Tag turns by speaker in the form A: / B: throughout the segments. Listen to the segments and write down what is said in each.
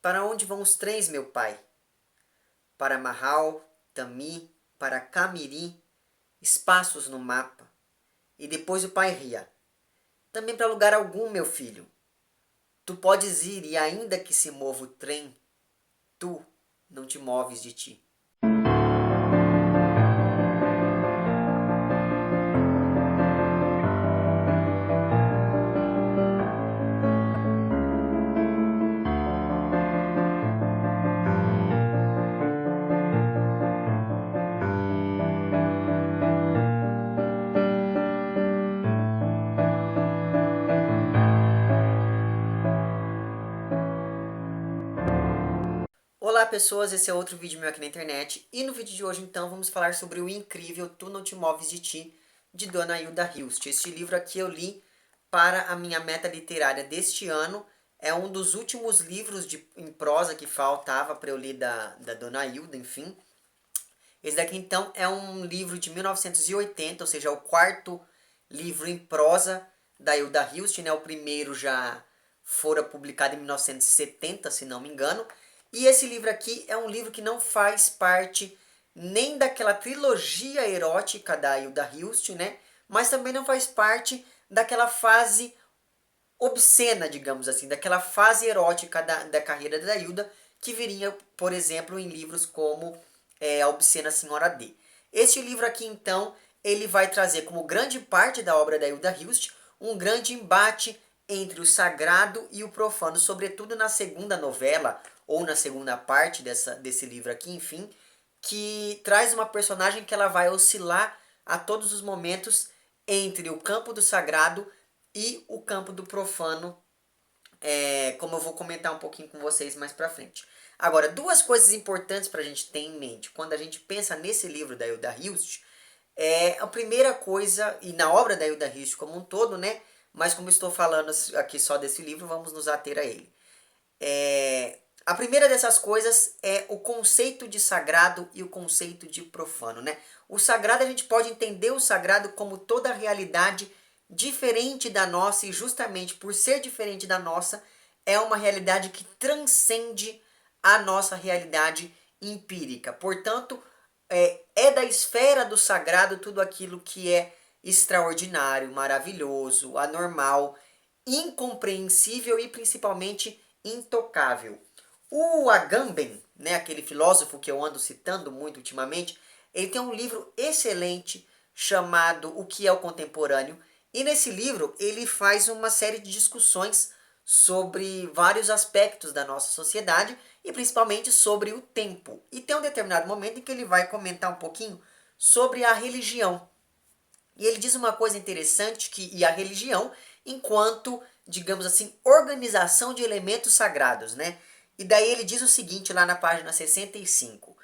A: para onde vão os trens, meu pai? Para Marral, Tami, para Camiri, espaços no mapa. E depois o pai ria. Também para lugar algum, meu filho. Tu podes ir e ainda que se mova o trem, tu não te moves de ti. Olá pessoas, esse é outro vídeo meu aqui na internet e no vídeo de hoje então vamos falar sobre o incrível Tu Não Te Moves de Ti, de Dona Hilda Hilst. Este livro aqui eu li para a minha meta literária deste ano, é um dos últimos livros em prosa que faltava para eu ler da Dona Hilda, enfim. Esse daqui então é um livro de 1980, ou seja, é o quarto livro em prosa da Hilda Hilst, né? O primeiro já fora publicado em 1970, se não me engano. E esse livro aqui é um livro que não faz parte nem daquela trilogia erótica da Hilda Hilst, né? Mas também não faz parte daquela fase obscena, digamos assim, daquela fase erótica da carreira da Hilda, que viria, por exemplo, em livros como A Obscena Senhora D. Este livro aqui, então, ele vai trazer como grande parte da obra da Hilda Hilst um grande embate entre o sagrado e o profano, sobretudo na segunda novela, ou na segunda parte desse livro aqui, enfim, que traz uma personagem que ela vai oscilar a todos os momentos entre o campo do sagrado e o campo do profano, como eu vou comentar um pouquinho com vocês mais pra frente. Agora, duas coisas importantes pra gente ter em mente quando a gente pensa nesse livro da Hilda Hilst, a primeira coisa, e na obra da Hilda Hilst como um todo, né? Mas como estou falando aqui só desse livro, vamos nos ater a ele. A primeira dessas coisas é o conceito de sagrado e o conceito de profano, né? O sagrado, a gente pode entender o sagrado como toda a realidade diferente da nossa, e justamente por ser diferente da nossa, é uma realidade que transcende a nossa realidade empírica. Portanto, é da esfera do sagrado tudo aquilo que é extraordinário, maravilhoso, anormal, incompreensível e principalmente intocável. O Agamben, né, aquele filósofo que eu ando citando muito ultimamente, ele tem um livro excelente chamado O que é o Contemporâneo, e nesse livro ele faz uma série de discussões sobre vários aspectos da nossa sociedade e principalmente sobre o tempo. E tem um determinado momento em que ele vai comentar um pouquinho sobre a religião. E ele diz uma coisa interessante, e a religião enquanto, digamos assim, organização de elementos sagrados, né? E daí ele diz o seguinte lá na página 65.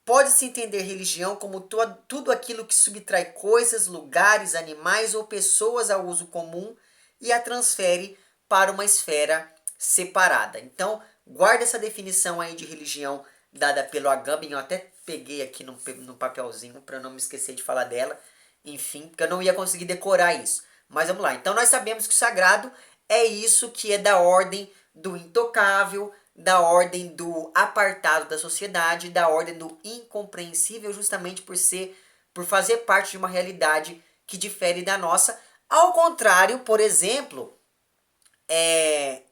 A: Pode-se entender religião como tudo aquilo que subtrai coisas, lugares, animais ou pessoas ao uso comum e a transfere para uma esfera separada. Então, guarda essa definição aí de religião dada pelo Agamben. Eu até peguei aqui no papelzinho para não me esquecer de falar dela. Enfim, porque eu não ia conseguir decorar isso. Mas vamos lá. Então, nós sabemos que o sagrado é isso que é da ordem do intocável, da ordem do apartado da sociedade, da ordem do incompreensível, justamente por fazer parte de uma realidade que difere da nossa, ao contrário, por exemplo,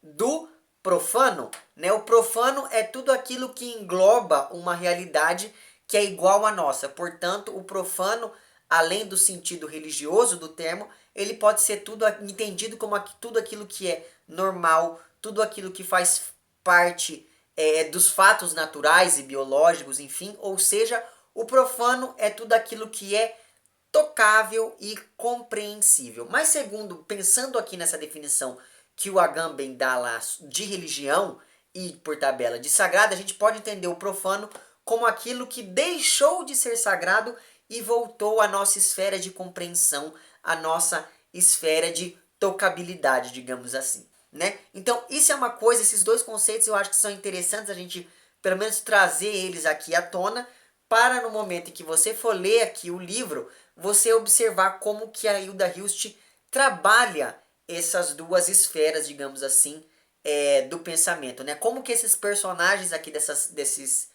A: do profano, né? O profano é tudo aquilo que engloba uma realidade que é igual à nossa. Portanto, o profano, além do sentido religioso do termo, ele pode ser tudo entendido como tudo aquilo que é normal, tudo aquilo que faz parte dos fatos naturais e biológicos, enfim. Ou seja, o profano é tudo aquilo que é tocável e compreensível. Mas pensando aqui nessa definição que o Agamben dá lá de religião e, por tabela, de sagrado, a gente pode entender o profano como aquilo que deixou de ser sagrado e voltou à nossa esfera de compreensão, à nossa esfera de tocabilidade, digamos assim, né? Então, isso é uma coisa, esses dois conceitos eu acho que são interessantes a gente, pelo menos, trazer eles aqui à tona, para no momento em que você for ler aqui o livro, você observar como que a Hilda Hilst trabalha essas duas esferas, digamos assim, do pensamento, né? Como que esses personagens aqui desses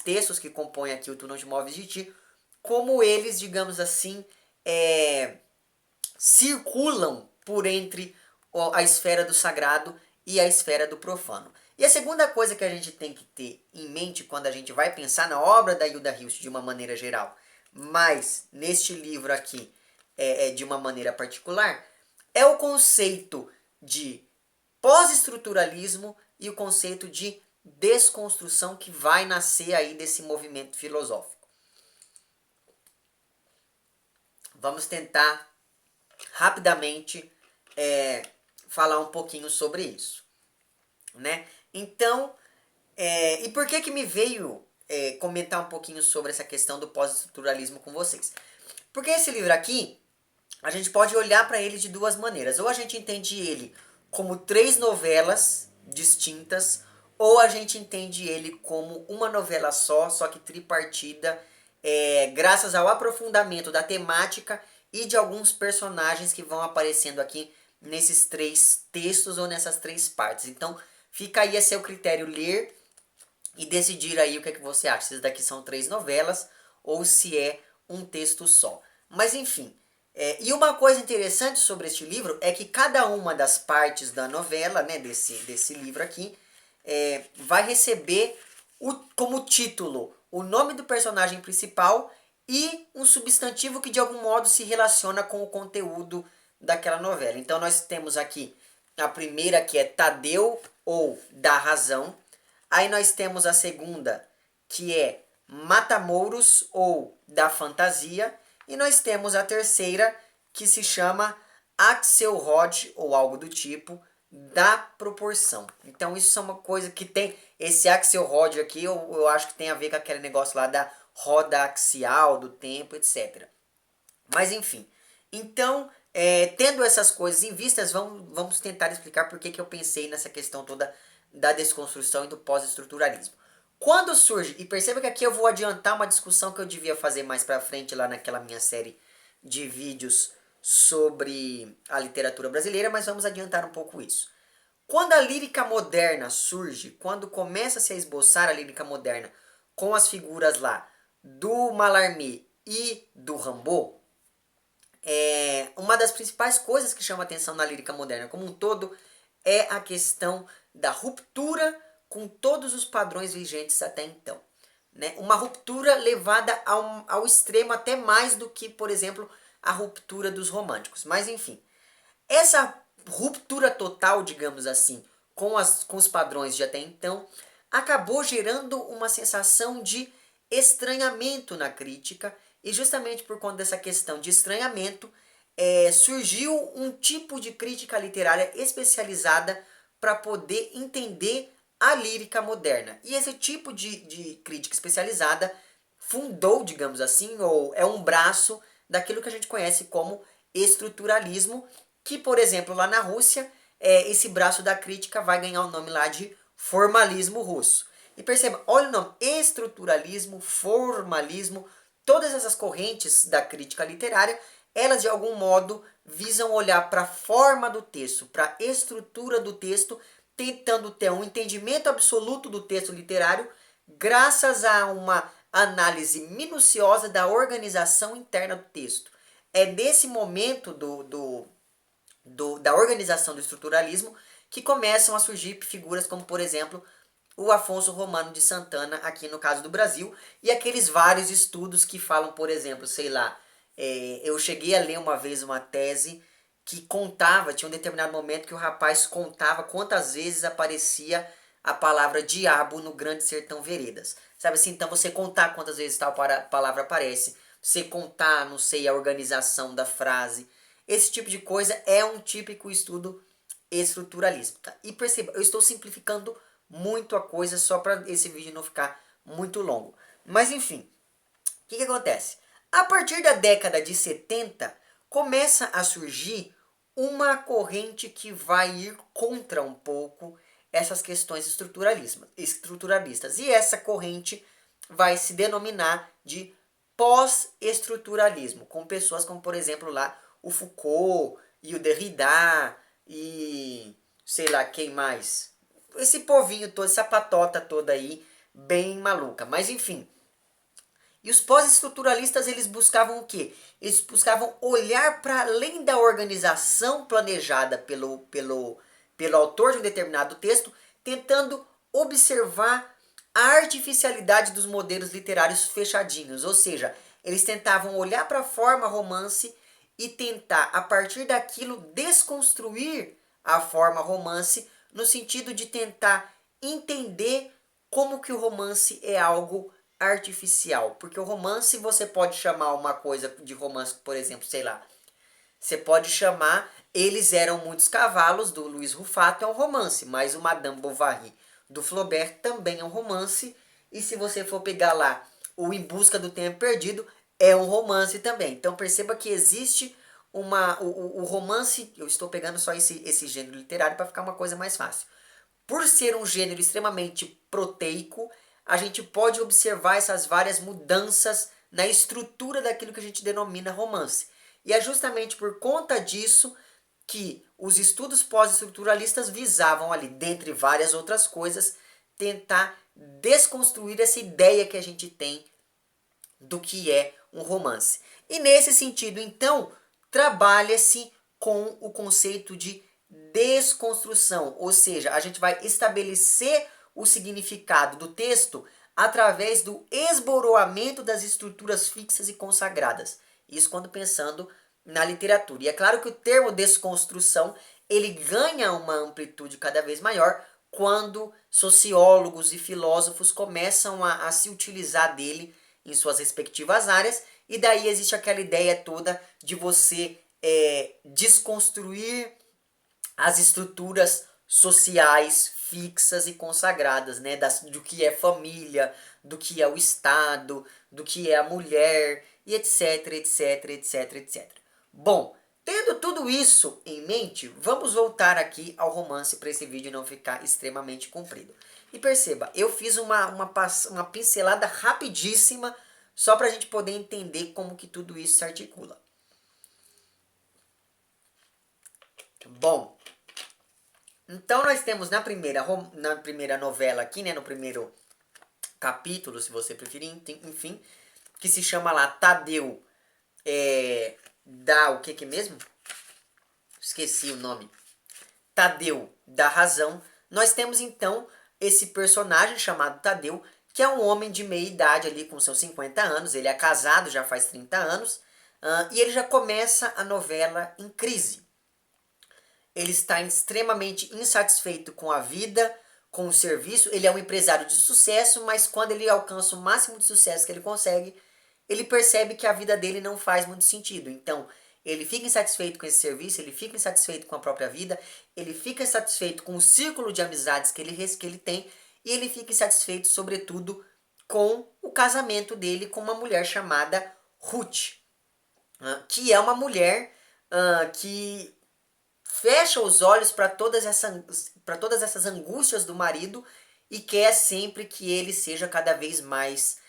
A: textos que compõem aqui o Tu Não Te Moves de Ti, como eles, digamos assim, circulam por entre a esfera do sagrado e a esfera do profano. E a segunda coisa que a gente tem que ter em mente quando a gente vai pensar na obra da Hilda Hilst de uma maneira geral, mas neste livro aqui de uma maneira particular, é o conceito de pós-estruturalismo e o conceito de desconstrução que vai nascer aí desse movimento filosófico. Vamos tentar rapidamente falar um pouquinho sobre isso, né? Então, e por que me veio comentar um pouquinho sobre essa questão do pós-estruturalismo com vocês? Porque esse livro aqui, a gente pode olhar para ele de duas maneiras. Ou a gente entende ele como 3 novelas distintas, ou a gente entende ele como uma novela só que tripartida, graças ao aprofundamento da temática e de alguns personagens que vão aparecendo aqui nesses 3 textos ou nessas 3 partes. Então, fica aí a seu critério ler e decidir aí o que é que você acha. Se isso daqui são 3 novelas ou se é um texto só. Mas enfim, e uma coisa interessante sobre este livro é que cada uma das partes da novela, né, desse livro aqui, vai receber como título o nome do personagem principal e um substantivo que de algum modo se relaciona com o conteúdo daquela novela. Então nós temos aqui a primeira, que é Tadeu ou Da Razão. Aí nós temos a segunda, que é Matamouros ou Da Fantasia. E nós temos a terceira, que se chama Axelrod ou algo do tipo, Da Proporção. Então isso é uma coisa que tem, esse Axelrod aqui eu acho que tem a ver com aquele negócio lá da roda axial do tempo, etc. Mas enfim, então, tendo essas coisas em vistas, vamos tentar explicar por que eu pensei nessa questão toda da desconstrução e do pós-estruturalismo. Quando surge, e perceba que aqui eu vou adiantar uma discussão que eu devia fazer mais pra frente lá naquela minha série de vídeos sobre a literatura brasileira, mas vamos adiantar um pouco isso. Quando a lírica moderna surge, quando começa -se a esboçar a lírica moderna com as figuras lá do Mallarmé e do Rimbaud, uma das principais coisas que chama atenção na lírica moderna como um todo é a questão da ruptura com todos os padrões vigentes até então. Né? Uma ruptura levada ao extremo até mais do que, por exemplo, a ruptura dos românticos. Mas enfim, essa ruptura total, digamos assim, com os padrões de até então, acabou gerando uma sensação de estranhamento na crítica, e justamente por conta dessa questão de estranhamento, surgiu um tipo de crítica literária especializada para poder entender a lírica moderna. E esse tipo de crítica especializada fundou, digamos assim, ou é um braço daquilo que a gente conhece como estruturalismo, que, por exemplo, lá na Rússia, esse braço da crítica vai ganhar o nome lá de formalismo russo. E perceba, olha o nome, estruturalismo, formalismo, todas essas correntes da crítica literária, elas de algum modo visam olhar para a forma do texto, para a estrutura do texto, tentando ter um entendimento absoluto do texto literário, graças a uma análise minuciosa da organização interna do texto. É nesse momento da organização do estruturalismo que começam a surgir figuras como, por exemplo, o Afonso Romano de Santana, aqui no caso do Brasil, e aqueles vários estudos que falam, por exemplo, sei lá, eu cheguei a ler uma vez uma tese que contava, tinha um determinado momento que o rapaz contava quantas vezes aparecia a palavra diabo no Grande Sertão Veredas. Sabe assim, então você contar quantas vezes tal palavra aparece, você contar, não sei, a organização da frase, esse tipo de coisa é um típico estudo estruturalismo. Tá? E perceba, eu estou simplificando muito a coisa só para esse vídeo não ficar muito longo. Mas enfim, o que acontece? A partir da década de 70, começa a surgir uma corrente que vai ir contra um pouco essas questões estruturalistas. E essa corrente vai se denominar de pós-estruturalismo, com pessoas como, por exemplo, lá o Foucault e o Derrida e sei lá, quem mais? Esse povinho todo, essa patota toda aí, bem maluca. Mas enfim. E os pós-estruturalistas, eles buscavam o quê? Eles buscavam olhar para além da organização planejada pelo autor de um determinado texto, tentando observar a artificialidade dos modelos literários fechadinhos. Ou seja, eles tentavam olhar para a forma romance e tentar, a partir daquilo, desconstruir a forma romance, no sentido de tentar entender como que o romance é algo artificial. Porque o romance, você pode chamar uma coisa de romance, por exemplo, sei lá, você pode chamar Eles Eram Muitos Cavalos, do Luiz Rufato, é um romance, mas o Madame Bovary, do Flaubert, também é um romance. E se você for pegar lá o Em Busca do Tempo Perdido, é um romance também. Então perceba que existe o romance, eu estou pegando só esse gênero literário para ficar uma coisa mais fácil. Por ser um gênero extremamente proteico, a gente pode observar essas várias mudanças na estrutura daquilo que a gente denomina romance. E é justamente por conta disso que os estudos pós-estruturalistas visavam ali, dentre várias outras coisas, tentar desconstruir essa ideia que a gente tem do que é um romance. E nesse sentido, então, trabalha-se com o conceito de desconstrução, ou seja, a gente vai estabelecer o significado do texto através do esboroamento das estruturas fixas e consagradas. Isso quando pensando na literatura. E é claro que o termo desconstrução, ele ganha uma amplitude cada vez maior quando sociólogos e filósofos começam a se utilizar dele em suas respectivas áreas, e daí existe aquela ideia toda de você desconstruir as estruturas sociais fixas e consagradas, né? Do que é família, do que é o Estado, do que é a mulher, e etc, etc, etc, etc. Bom, tendo tudo isso em mente, vamos voltar aqui ao romance para esse vídeo não ficar extremamente comprido. E perceba, eu fiz uma pincelada rapidíssima só para a gente poder entender como que tudo isso se articula. Bom, então nós temos na primeira novela aqui, né, no primeiro capítulo, se você preferir, enfim, que se chama lá Tadeu dá o que mesmo? Esqueci o nome. Tadeu dá razão. Nós temos então esse personagem chamado Tadeu, que é um homem de meia idade ali com seus 50 anos, ele é casado já faz 30 anos, e ele já começa a novela em crise. Ele está extremamente insatisfeito com a vida, com o serviço. Ele é um empresário de sucesso, mas quando ele alcança o máximo de sucesso que ele consegue, ele percebe que a vida dele não faz muito sentido. Então, ele fica insatisfeito com esse serviço, ele fica insatisfeito com a própria vida, ele fica insatisfeito com o círculo de amizades que ele tem, e ele fica insatisfeito, sobretudo, com o casamento dele com uma mulher chamada Ruth, que é uma mulher que fecha os olhos para todas essas angústias do marido e quer sempre que ele seja cada vez mais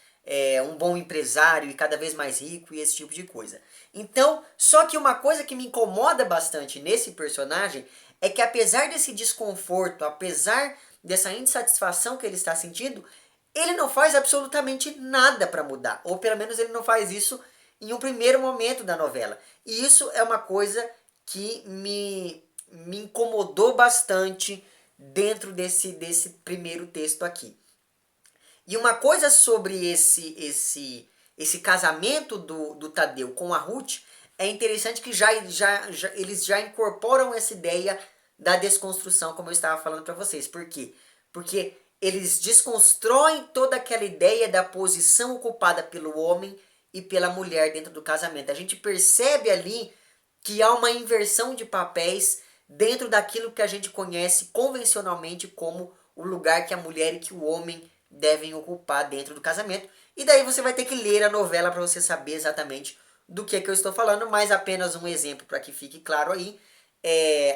A: um bom empresário e cada vez mais rico e esse tipo de coisa. Então, só que uma coisa que me incomoda bastante nesse personagem é que apesar desse desconforto, apesar dessa insatisfação que ele está sentindo, ele não faz absolutamente nada para mudar. Ou pelo menos ele não faz isso em um primeiro momento da novela. E isso é uma coisa que me incomodou bastante dentro desse primeiro texto aqui. E uma coisa sobre esse casamento do Tadeu com a Ruth é interessante que eles já incorporam essa ideia da desconstrução, como eu estava falando para vocês. Por quê? Porque eles desconstroem toda aquela ideia da posição ocupada pelo homem e pela mulher dentro do casamento. A gente percebe ali que há uma inversão de papéis dentro daquilo que a gente conhece convencionalmente como o lugar que a mulher e que o homem devem ocupar dentro do casamento. E daí você vai ter que ler a novela para você saber exatamente do que eu estou falando, mas apenas um exemplo para que fique claro aí.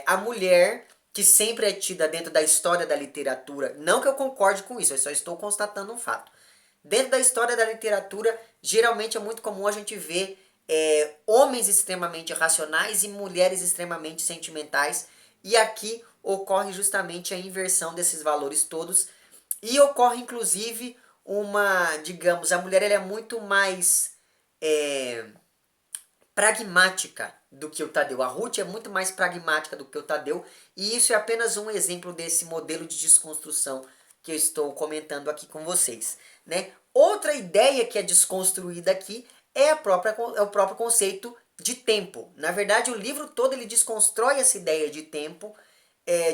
A: A mulher que sempre é tida dentro da história da literatura, não que eu concorde com isso, eu só estou constatando um fato. Dentro da história da literatura, geralmente é muito comum a gente ver homens extremamente racionais e mulheres extremamente sentimentais. E aqui ocorre justamente a inversão desses valores todos e ocorre inclusive digamos, a mulher ela é muito mais pragmática do que o Tadeu. A Ruth é muito mais pragmática do que o Tadeu, e isso é apenas um exemplo desse modelo de desconstrução que eu estou comentando aqui com vocês, né? Outra ideia que é desconstruída aqui é o próprio conceito de tempo. Na verdade, o livro todo ele desconstrói essa ideia de tempo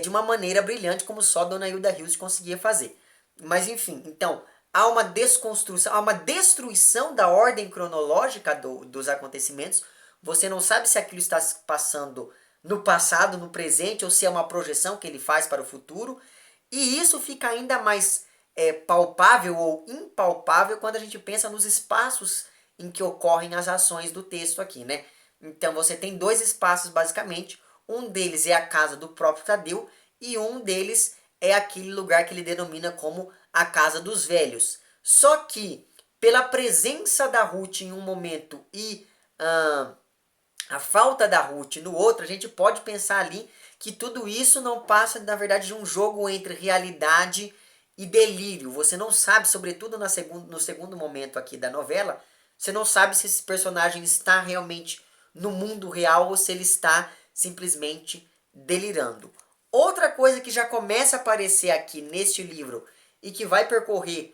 A: de uma maneira brilhante, como só Dona Hilda Hilst conseguia fazer. Mas enfim, então, há uma desconstrução, há uma destruição da ordem cronológica dos acontecimentos. Você não sabe se aquilo está se passando no passado, no presente, ou se é uma projeção que ele faz para o futuro. E isso fica ainda mais palpável ou impalpável quando a gente pensa nos espaços em que ocorrem as ações do texto aqui, né? Então você tem dois espaços basicamente. Um deles é a casa do próprio Tadeu e um deles é aquele lugar que ele denomina como a casa dos velhos. Só que pela presença da Ruth em um momento e a falta da Ruth no outro, a gente pode pensar ali que tudo isso não passa, na verdade, de um jogo entre realidade e delírio. Você não sabe, sobretudo no segundo momento aqui da novela, você não sabe se esse personagem está realmente no mundo real ou se ele está simplesmente delirando. Outra coisa que já começa a aparecer aqui neste livro e que vai percorrer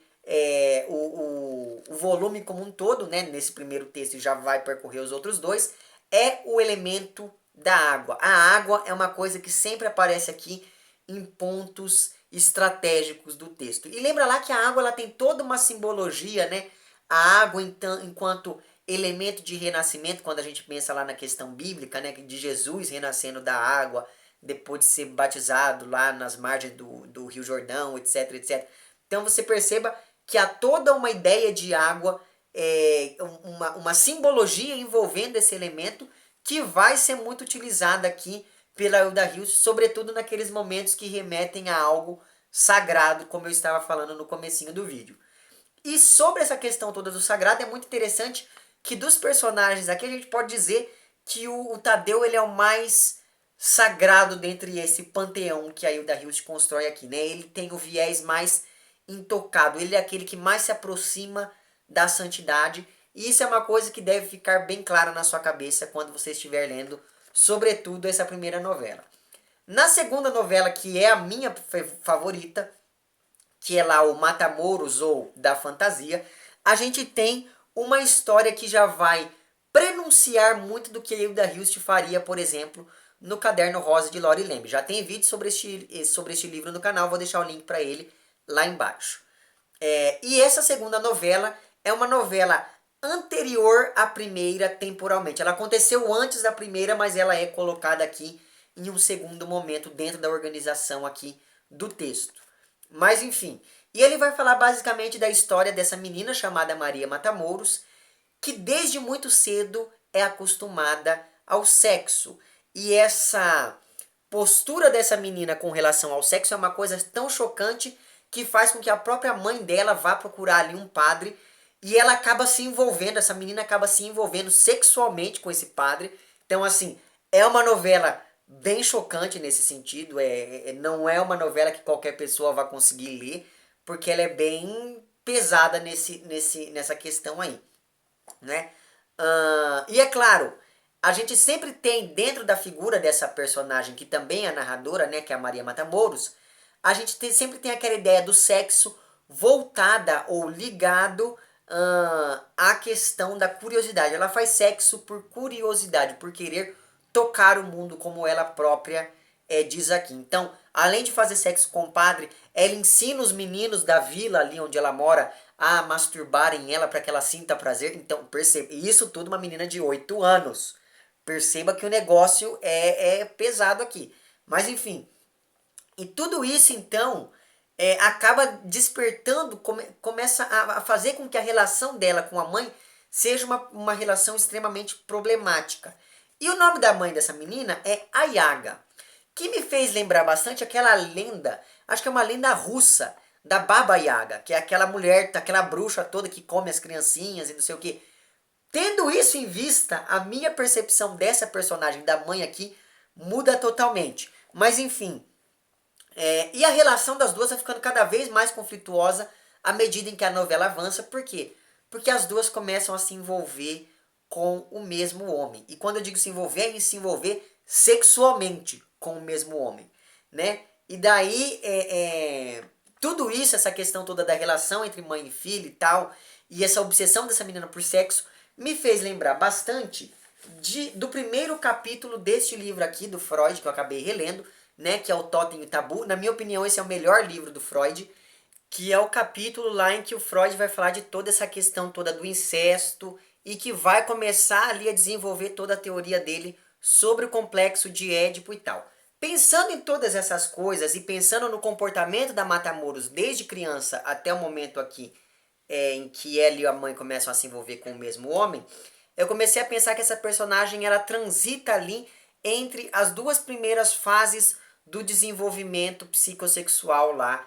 A: o volume como um todo, né, nesse primeiro texto e já vai percorrer os outros dois, é o elemento da água. A água é uma coisa que sempre aparece aqui em pontos estratégicos do texto. E lembra lá que a água ela tem toda uma simbologia, né? A água então, enquanto elemento de renascimento, quando a gente pensa lá na questão bíblica, né, de Jesus renascendo da água, depois de ser batizado lá nas margens do Rio Jordão, etc, etc. Então você perceba que há toda uma ideia de água, uma simbologia envolvendo esse elemento que vai ser muito utilizada aqui pela Hilda Hilst, sobretudo naqueles momentos que remetem a algo sagrado, como eu estava falando no comecinho do vídeo. E sobre essa questão toda do sagrado, é muito interessante que dos personagens aqui a gente pode dizer que o Tadeu ele é o mais sagrado dentre esse panteão que a Hilda Hilst constrói aqui, né? Ele tem o viés mais intocado, ele é aquele que mais se aproxima da santidade, e isso é uma coisa que deve ficar bem clara na sua cabeça quando você estiver lendo, sobretudo essa primeira novela. Na segunda novela, que é a minha favorita, que é lá o Matamoros ou da Fantasia, a gente tem uma história que já vai prenunciar muito do que a Hilda Hilst faria, por exemplo, no Caderno Rosa de Lori Lem. Já tem vídeo sobre este livro no canal, vou deixar o link para ele lá embaixo. E essa segunda novela é uma novela anterior à primeira temporalmente. Ela aconteceu antes da primeira, mas ela é colocada aqui em um segundo momento dentro da organização aqui do texto. Mas enfim, e ele vai falar basicamente da história dessa menina chamada Maria Matamoros, que desde muito cedo é acostumada ao sexo. E essa postura dessa menina com relação ao sexo é uma coisa tão chocante que faz com que a própria mãe dela vá procurar ali um padre e ela acaba se envolvendo, essa menina acaba se envolvendo sexualmente com esse padre. Então assim, é uma novela bem chocante nesse sentido, não é uma novela que qualquer pessoa vai conseguir ler, porque ela é bem pesada nessa questão aí, né? E é claro, a gente sempre tem dentro da figura dessa personagem, que também é narradora, né, que é a Maria Matamoros, a gente sempre tem aquela ideia do sexo voltada ou ligado à questão da curiosidade. Ela faz sexo por curiosidade, por querer tocar o mundo, como ela própria diz aqui. Então, além de fazer sexo com o padre, ela ensina os meninos da vila ali onde ela mora a masturbarem ela para que ela sinta prazer. Então, perceba, e isso tudo uma menina de 8 anos. Perceba que o negócio é pesado aqui. Mas enfim, e tudo isso então acaba despertando, começa a fazer com que a relação dela com a mãe seja uma relação extremamente problemática. E o nome da mãe dessa menina é Ayaga, que me fez lembrar bastante aquela lenda, acho que é uma lenda russa, da Baba Yaga, que é aquela mulher, aquela bruxa toda que come as criancinhas e não sei o que. Tendo isso em vista, a minha percepção dessa personagem da mãe aqui muda totalmente. Mas enfim, E a relação das duas vai ficando cada vez mais conflituosa à medida em que a novela avança. Por quê? Porque as duas começam a se envolver com o mesmo homem. E quando eu digo se envolver, é se envolver sexualmente com o mesmo homem, né? E daí, tudo isso, essa questão toda da relação entre mãe e filho e tal, e essa obsessão dessa menina por sexo, me fez lembrar bastante do primeiro capítulo deste livro aqui, do Freud, que eu acabei relendo, né, que é o Totem e o Tabu. Na minha opinião, esse é o melhor livro do Freud, que é o capítulo lá em que o Freud vai falar de toda essa questão toda do incesto e que vai começar ali a desenvolver toda a teoria dele sobre o complexo de Édipo e tal. Pensando em todas essas coisas e pensando no comportamento da Matamoros desde criança até o momento aqui em que ela e a mãe começam a se envolver com o mesmo homem, eu comecei a pensar que essa personagem ela transita ali entre as duas primeiras fases do desenvolvimento psicossexual lá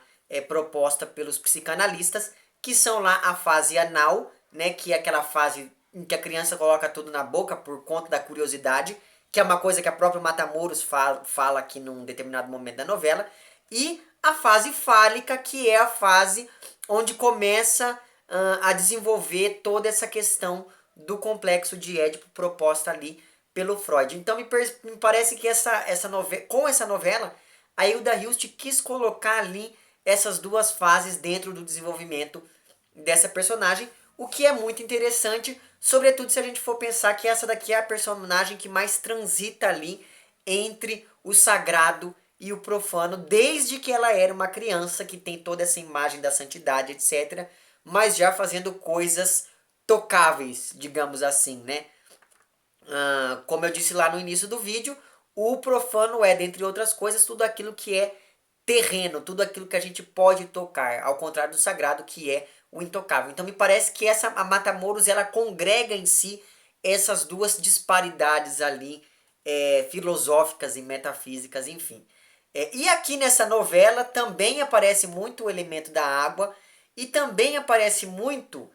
A: proposta pelos psicanalistas, que são lá a fase anal, né, que é aquela fase em que a criança coloca tudo na boca por conta da curiosidade, que é uma coisa que a própria Matamoros fala aqui num determinado momento da novela, e a fase fálica, que é a fase onde começa a desenvolver toda essa questão do complexo de Édipo proposta ali pelo Freud. Então me parece que com essa novela, a Hilda Hilst quis colocar ali essas duas fases dentro do desenvolvimento dessa personagem, o que é muito interessante, sobretudo se a gente for pensar que essa daqui é a personagem que mais transita ali entre o sagrado e o profano, desde que ela era uma criança, que tem toda essa imagem da santidade, etc., mas já fazendo coisas tocáveis, digamos assim, né? Como eu disse lá no início do vídeo, o profano é, dentre outras coisas, tudo aquilo que é terreno, tudo aquilo que a gente pode tocar, ao contrário do sagrado, que é o intocável. Então me parece que a Matamoros ela congrega em si essas duas disparidades ali, filosóficas e metafísicas, enfim. E aqui nessa novela também aparece muito o elemento da água e também aparece muito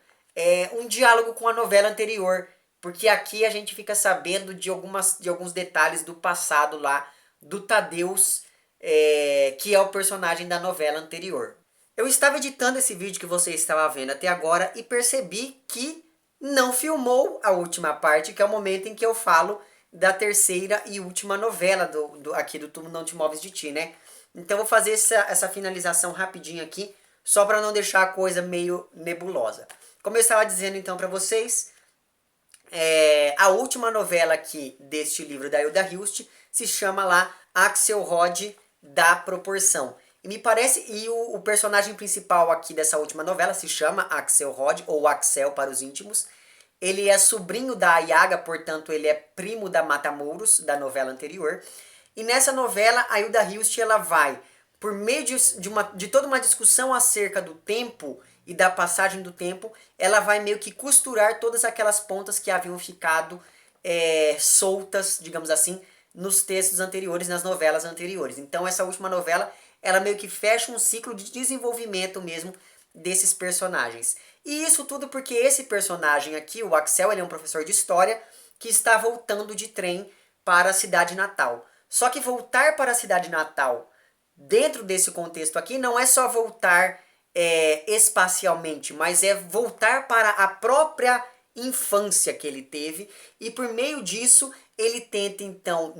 A: um diálogo com a novela anterior, porque aqui a gente fica sabendo de alguns detalhes do passado lá do Tadeus, que é o personagem da novela anterior. Eu estava editando esse vídeo que você estava vendo até agora e percebi que não filmou a última parte, que é o momento em que eu falo da terceira e última novela aqui do Tu Não Te Moves de Ti, né? Então eu vou fazer essa finalização rapidinho aqui, só para não deixar a coisa meio nebulosa. Como eu estava dizendo então para vocês, a última novela aqui deste livro da Hilda Hilst se chama lá Axelrod da Proporção. E me parece, o personagem principal aqui dessa última novela se chama Axelrod, ou Axel para os íntimos. Ele é sobrinho da Ayaga, portanto ele é primo da Matamoros, da novela anterior. E nessa novela, a Hilda Hilst ela vai, por meio de toda uma discussão acerca do tempo e da passagem do tempo, ela vai meio que costurar todas aquelas pontas que haviam ficado soltas, digamos assim, nos textos anteriores, nas novelas anteriores. Então essa última novela, ela meio que fecha um ciclo de desenvolvimento mesmo desses personagens. E isso tudo porque esse personagem aqui, o Axel, ele é um professor de história que está voltando de trem para a cidade natal. Só que voltar para a cidade natal, dentro desse contexto aqui, não é só voltar espacialmente, mas é voltar para a própria infância que ele teve, e por meio disso ele tenta então,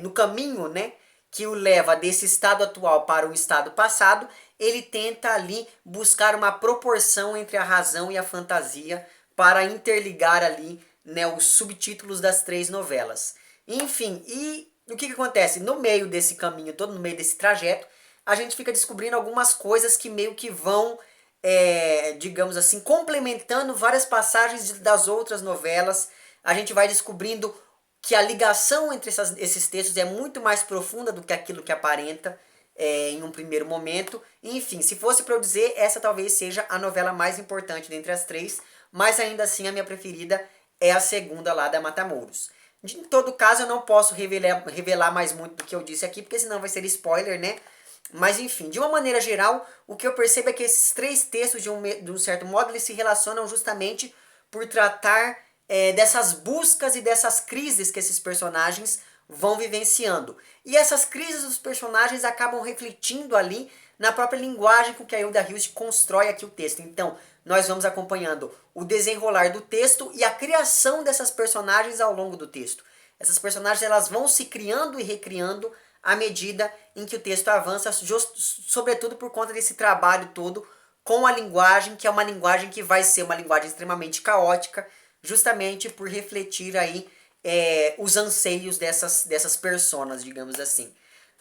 A: no caminho, né, que o leva desse estado atual para o estado passado, ele tenta ali buscar uma proporção entre a razão e a fantasia para interligar ali, né, os subtítulos das três novelas. Enfim, e o que acontece? No meio desse caminho todo, no meio desse trajeto, a gente fica descobrindo algumas coisas que meio que vão, digamos assim, complementando várias passagens das outras novelas. A gente vai descobrindo que a ligação entre esses textos é muito mais profunda do que aquilo que aparenta em um primeiro momento. Enfim, se fosse para eu dizer, essa talvez seja a novela mais importante dentre as três, mas ainda assim a minha preferida é a segunda lá da Matamoros. Em todo caso, eu não posso revelar mais muito do que eu disse aqui, porque senão vai ser spoiler, né? Mas enfim, de uma maneira geral, o que eu percebo é que esses três textos, de um certo modo, eles se relacionam justamente por tratar dessas buscas e dessas crises que esses personagens vão vivenciando. E essas crises dos personagens acabam refletindo ali na própria linguagem com que a Hilda Hilst constrói aqui o texto. Então, nós vamos acompanhando o desenrolar do texto e a criação dessas personagens ao longo do texto. Essas personagens elas vão se criando e recriando à medida em que o texto avança, sobretudo por conta desse trabalho todo com a linguagem, que é uma linguagem que vai ser uma linguagem extremamente caótica, justamente por refletir aí os anseios dessas personas, digamos assim.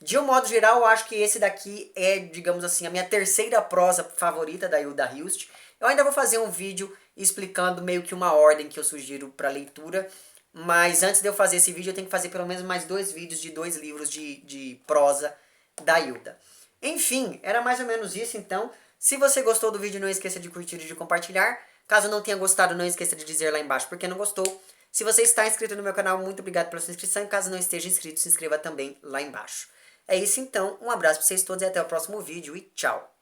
A: De um modo geral, eu acho que esse daqui é, digamos assim, a minha terceira prosa favorita da Hilda Hilst. Eu ainda vou fazer um vídeo explicando meio que uma ordem que eu sugiro para leitura, mas antes de eu fazer esse vídeo, eu tenho que fazer pelo menos mais 2 vídeos de 2 livros de prosa da Hilda. Enfim, era mais ou menos isso então. Se você gostou do vídeo, não esqueça de curtir e de compartilhar. Caso não tenha gostado, não esqueça de dizer lá embaixo porque não gostou. Se você está inscrito no meu canal, muito obrigado pela sua inscrição. E caso não esteja inscrito, se inscreva também lá embaixo. É isso então, um abraço para vocês todos e até o próximo vídeo e tchau!